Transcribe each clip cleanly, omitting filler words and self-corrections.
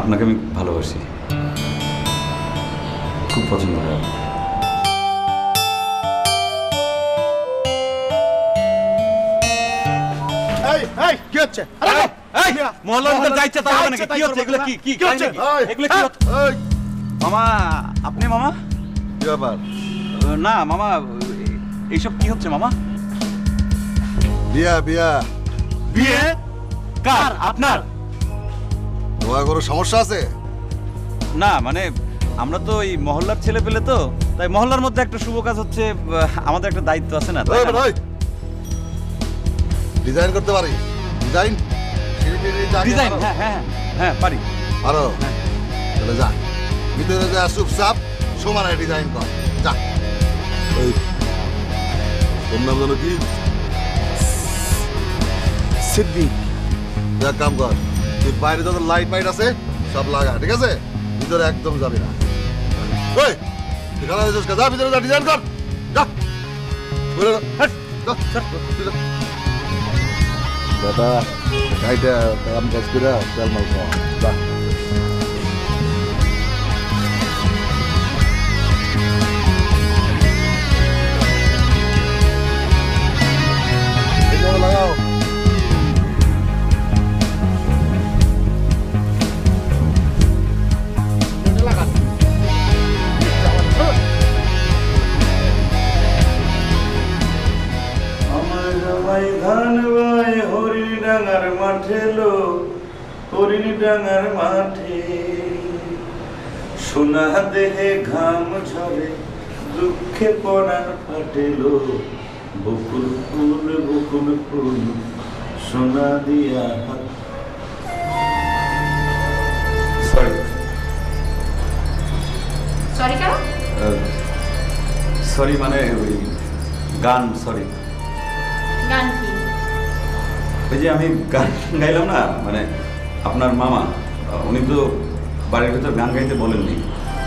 আপনাকে আমি ভালোবাসি, খুব পছন্দ হয়। কি হচ্ছে? মহল্লার ভিতর যাইছে তার মানে কি হচ্ছে? এগুলো কি কি হচ্ছে? এগুলো কি হচ্ছে? মামা, আপনি মামা? কি ব্যাপার? না মামা, এইসব কি হচ্ছে মামা? বিয়া বিয়া বিয়ে? কার? আপনার? তোমার কোনো সমস্যা আছে? না মানে আমরা তো এই মহল্লার ছেলে পেলে তো, তাই মহল্লার মধ্যে একটা শুভ কাজ হচ্ছে, আমাদের একটা দায়িত্ব আছে না? তাই না? ডিজাইন করতে পারি? Design design? হ্যাঁ হ্যাঁ হ্যাঁ পারি। আরো তাহলে যা ভিতরে যা, চুপচাপ সমানে ডিজাইন কর, যা। ওই তোর নাম জানো কি? সিদ্দিক। যা কাম কর, তুই বাইরে যত লাইট ফাইট আছে সব লাগা, ঠিক আছে? ভিতরে একদম যাবি না। ওই তুই খারাপ হয়েছিস, যা ভিতরে যা, ডিজাইন কর, যা। ঘুরে যা, হাট, যা, তুই যা। দাদা গাইটা কাম কাজ করে তেল মাল খাওয়া, যা। এইভাবে লাগাও। আমার জামাই ধান বাই হরিণ ডাঙার মাঠে লো, হরিণ ডাঙার মাঠে সোনা দেহে ঘাম ঝরে, দুঃখে পড়ার ফাটেলো, বকুল ফুল সোনা দিয়া হাত। সরি সরি কেন? সরি মানে ওই গান, সরি। গান কি? ওই যে আমি গান গাইলাম না, মানে আপনার মামা উনি তো বাড়ির ভেতর গান গাইতে বলেননি,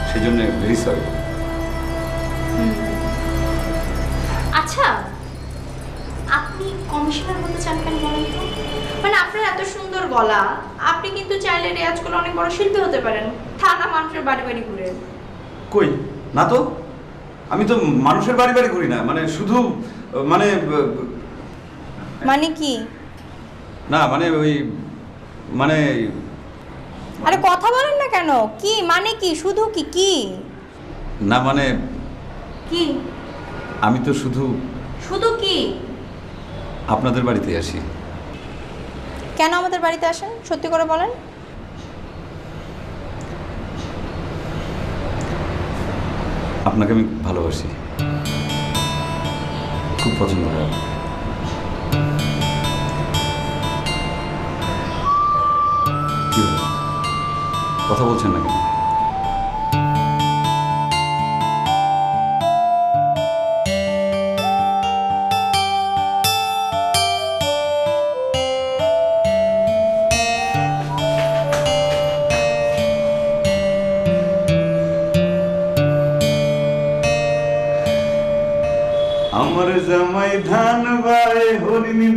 সেই জন্য ভেরি সরি। আচ্ছা, আপনি কমিশনার হতে চান কেন বলেন তো? মানে আপনার এত সুন্দর গলা, আপনি কিন্তু চাইলে রেয়াজ করে অনেক বড় শিল্পী হতে পারেন, থানা মানুষের বাড়ি বাড়ি ঘুরে। কই না তো, আমি তো মানুষের বাড়ি বাড়ি ঘুরি না, মানে শুধু মানে মানে কি? না মানে ওই মানে আরে কথা বলেন না কেন? কি মানে কি? শুধু কি কি? না মানে কি আমি তো শুধু শুধু কি? আপনাদের বাড়িতে আসি। কেন আমাদের বাড়িতে আসেন সত্যি করে বলেন। আপনাকে আমি ভালোবাসি, খুব পছন্দ হয়। কি হলো? কথা বলছেন না কেন? আমার জামাই ধান বাই হরিণ